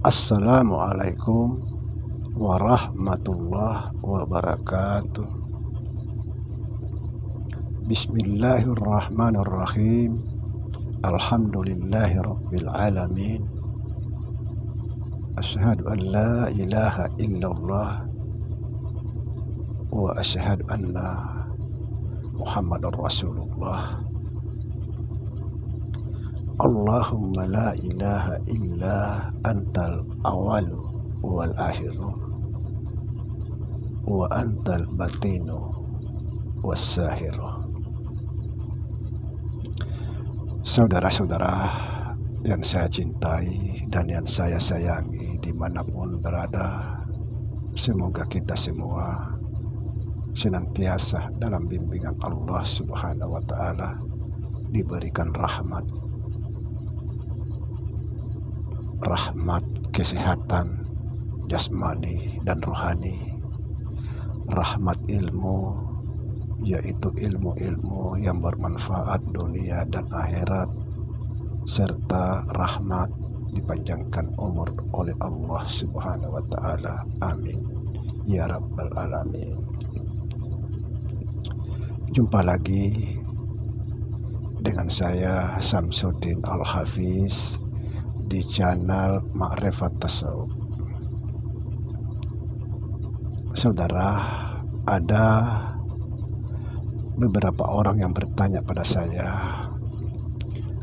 Assalamualaikum warahmatullahi wabarakatuh. Bismillahirrahmanirrahim. Alhamdulillahi rabbil alamin. Asyhadu an la ilaha illallah wa asyhadu anna Muhammadar Rasulullah. Allahumma la ilaha illa antal awalu wal akhiru wa antal batinu wassahiru. Saudara-saudara yang saya cintai dan yang saya sayangi dimanapun berada, semoga kita semua senantiasa dalam bimbingan Allah Subhanahu wa Ta'ala, diberikan rahmat kesehatan jasmani dan rohani, rahmat ilmu, yaitu ilmu-ilmu yang bermanfaat dunia dan akhirat, serta rahmat dipanjangkan umur oleh Allah Subhanahu wa Ta'ala. Amin ya rabbal alamin. Jumpa lagi dengan saya Samsuddin Al-Hafiz di channel Ma'rifat Tasawuf. Saudara, ada beberapa orang yang bertanya pada saya,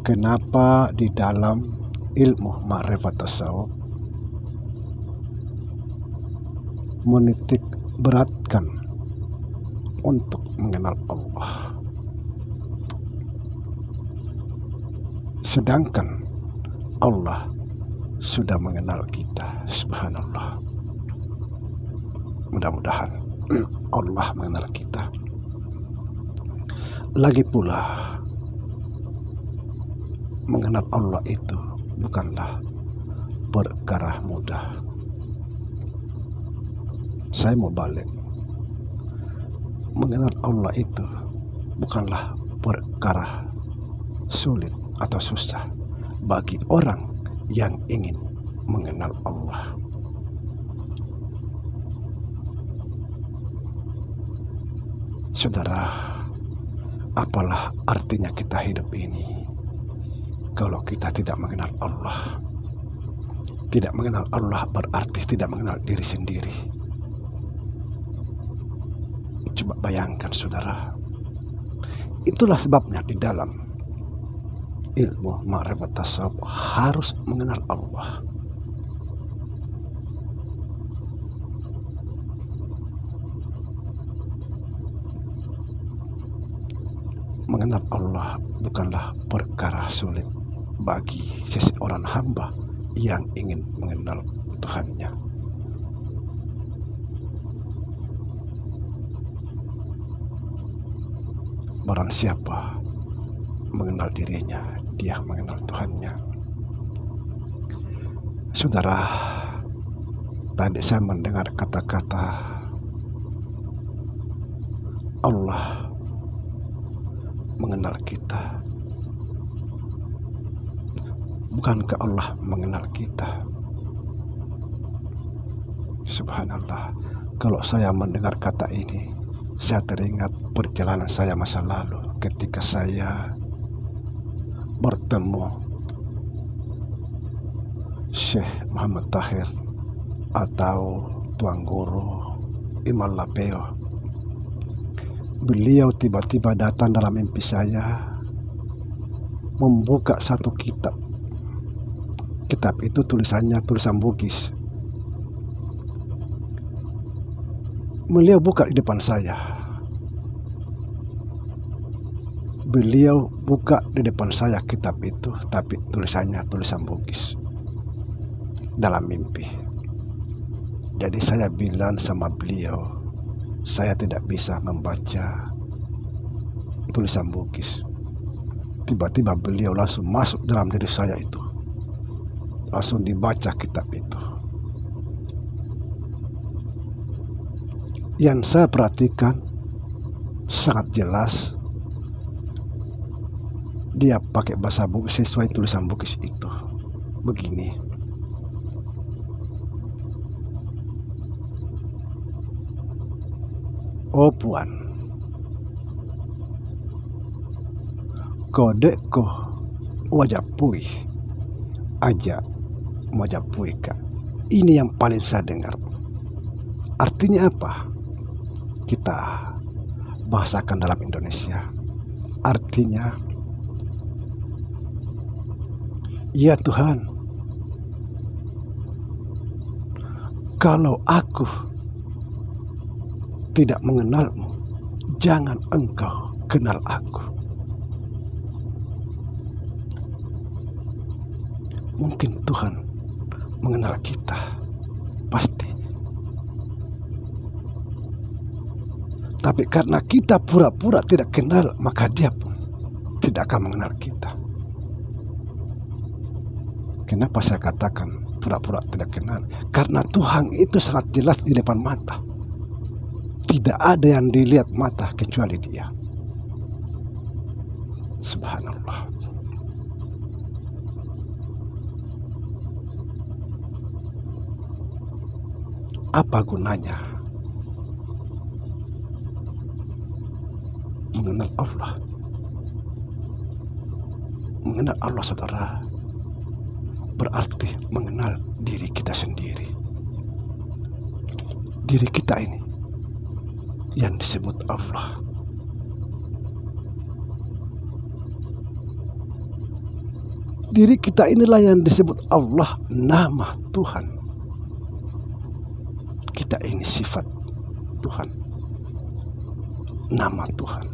kenapa di dalam ilmu Ma'rifat Tasawuf menitik beratkan untuk mengenal Allah, sedangkan Allah sudah mengenal kita. Subhanallah. Mudah-mudahan Allah mengenal kita. Lagi pula, mengenal Allah itu bukanlah perkara mudah. Saya mau balik. Mengenal Allah itu bukanlah perkara sulit atau susah bagi orang yang ingin mengenal Allah. Saudara, apalah artinya kita hidup ini kalau kita tidak mengenal Allah? Tidak mengenal Allah berarti tidak mengenal diri sendiri. Coba bayangkan saudara. Itulah sebabnya di dalam ilmu Ma'rifat Tasawuf harus mengenal Allah. Mengenal Allah bukanlah perkara sulit bagi seseorang hamba yang ingin mengenal Tuhannya. Barang siapa mengenal dirinya, dia mengenal Tuhannya. Saudara, tadi saya mendengar kata-kata Allah mengenal kita. Bukankah Allah mengenal kita? Subhanallah. Kalau saya mendengar kata ini, saya teringat perjalanan saya masa lalu ketika saya bertemu Syekh Muhammad Tahir atau Tuan Guru Imam Lapeo. Beliau tiba-tiba datang dalam mimpi saya, membuka satu kitab. Kitab itu tulisannya tulisan Bugis. Beliau buka di depan saya. Beliau buka di depan saya kitab itu, tapi tulisannya tulisan Bugis dalam mimpi. Jadi saya bilang sama beliau, saya tidak bisa membaca tulisan Bugis. Tiba-tiba beliau langsung masuk dalam diri saya itu, langsung dibaca kitab itu. Yang saya perhatikan sangat jelas, dia pakai bahasa Bugis sesuai tulisan Bugis itu. Begini, Oh Puan, kodek ko wajapui aja majapui kak. Ini yang paling saya dengar. Artinya apa? Kita bahasakan dalam Indonesia. Artinya, ya Tuhan, kalau aku tidak mengenalmu, jangan engkau kenal aku. Mungkin Tuhan mengenal kita, pasti. Tapi karena kita pura-pura tidak kenal, maka dia pun tidak akan mengenal kita. Kenapa saya katakan pura-pura tidak kenal? Karena Tuhan itu sangat jelas di depan mata. Tidak ada yang dilihat mata kecuali Dia. Subhanallah. Apa gunanya mengenal Allah? Mengenal Allah, saudara, berarti mengenal diri kita sendiri. Diri kita ini yang disebut Allah. Diri kita inilah yang disebut Allah, nama Tuhan. Kita ini sifat Tuhan, nama Tuhan.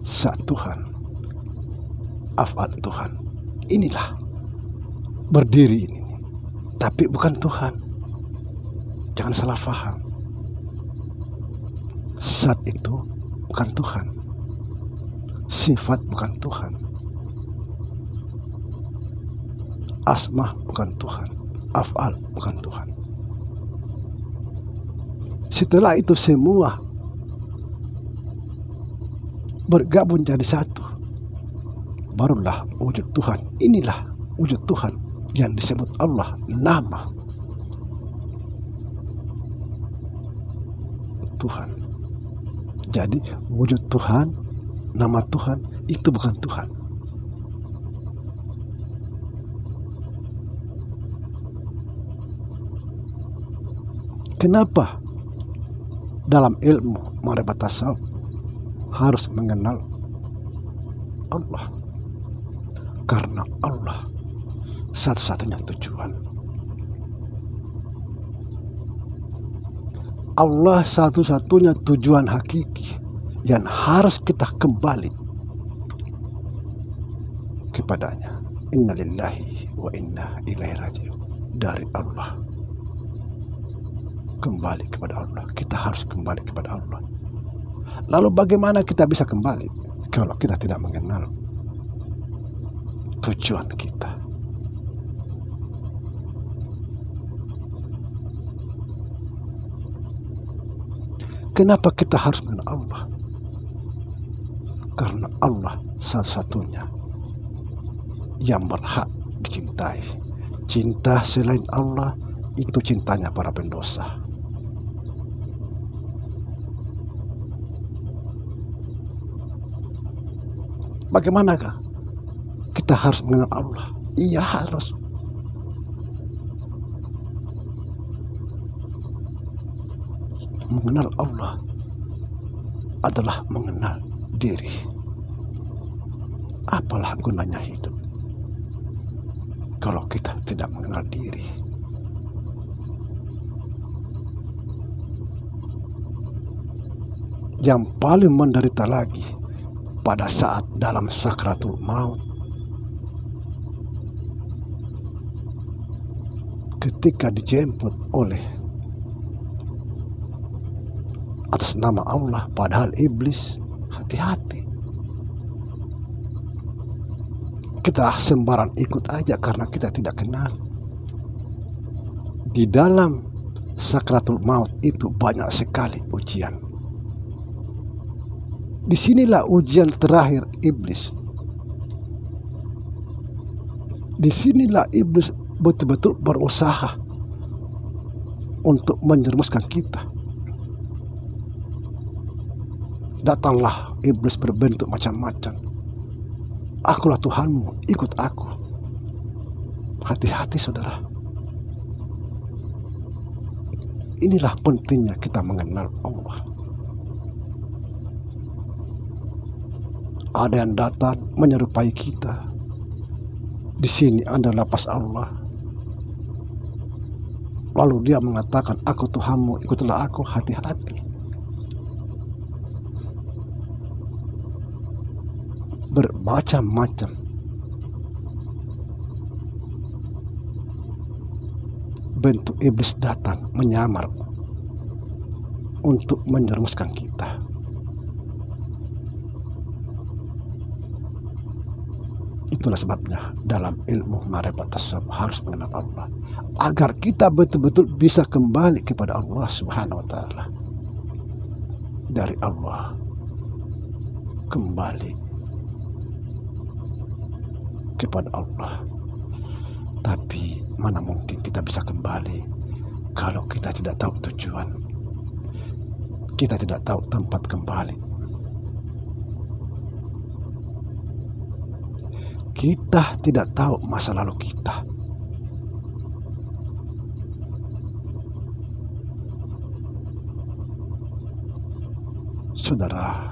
Sa Tuhan, af'al Tuhan. Inilah berdiri ini. Tapi bukan Tuhan. Jangan salah faham. Sat itu bukan Tuhan. Sifat bukan Tuhan. Asma bukan Tuhan. Af'al bukan Tuhan. Setelah itu semua bergabung jadi satu, barulah wujud Tuhan. Inilah wujud Tuhan yang disebut Allah, nama Tuhan. Jadi wujud Tuhan, nama Tuhan itu bukan Tuhan. Kenapa dalam ilmu ma'rifat tasawuf harus mengenal Allah? Karena Allah satu-satunya tujuan. Allah satu-satunya tujuan hakiki yang harus kita kembali kepadanya. Inna lillahi wa inna ilaihi raji'un. Dari Allah kembali kepada Allah. Kita harus kembali kepada Allah. Lalu bagaimana kita bisa kembali kalau kita tidak mengenal tujuan kita? Kenapa kita harus mengenal Allah? Karena Allah satu-satunya yang berhak dicintai. Cinta selain Allah itu cintanya para pendosa. Bagaimanakah kita harus mengenal Allah? Iya, harus. Mengenal Allah adalah mengenal diri. Apalah gunanya hidup kalau kita tidak mengenal diri? Yang paling menderita lagi pada saat dalam sakratul maut, ketika dijemput oleh atas nama Allah, padahal iblis. Hati-hati, kita sembarang ikut aja karena kita tidak kenal. Di dalam sakratul maut itu banyak sekali ujian. Disinilah ujian terakhir iblis. Disinilah iblis betul-betul berusaha untuk menjerumuskan kita. Datanglah iblis berbentuk macam-macam. Akulah Tuhanmu, ikut aku. Hati-hati saudara. Inilah pentingnya kita mengenal Allah. Ada yang datang menyerupai kita. Di sini ada lapas Allah. Lalu dia mengatakan, aku Tuhanmu, ikutlah aku. Hati-hati. Bermacam-macam bentuk iblis datang menyamar untuk menjerumuskan kita. Itulah sebabnya dalam ilmu ma'rifat tasawuf harus mengenal Allah, agar kita betul-betul bisa kembali kepada Allah Subhanahu wa Ta'ala. Dari Allah kembali kepada Allah. Tapi mana mungkin kita bisa kembali kalau kita tidak tahu tujuan, kita tidak tahu tempat kembali, kita tidak tahu masa lalu kita. Saudara,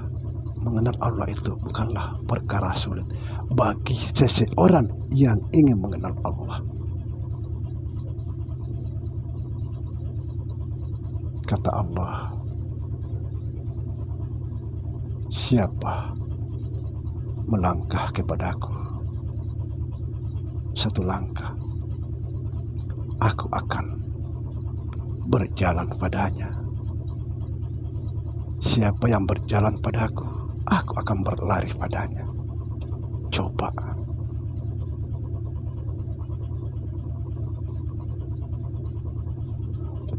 mengenal Allah itu bukanlah perkara sulit bagi seseorang yang ingin mengenal Allah. Kata Allah, siapa melangkah kepadaku satu langkah, aku akan berjalan padanya. Siapa yang berjalan padaku, aku akan berlari padanya. Coba.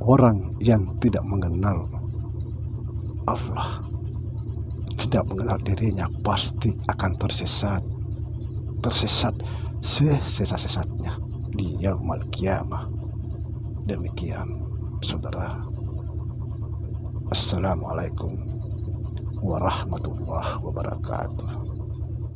Orang yang tidak mengenal Allah, tidak mengenal dirinya, pasti akan tersesat sesat-sesatnya di yaumul qiyamah. Demikian saudara. Assalamualaikum warahmatullahi wabarakatuh.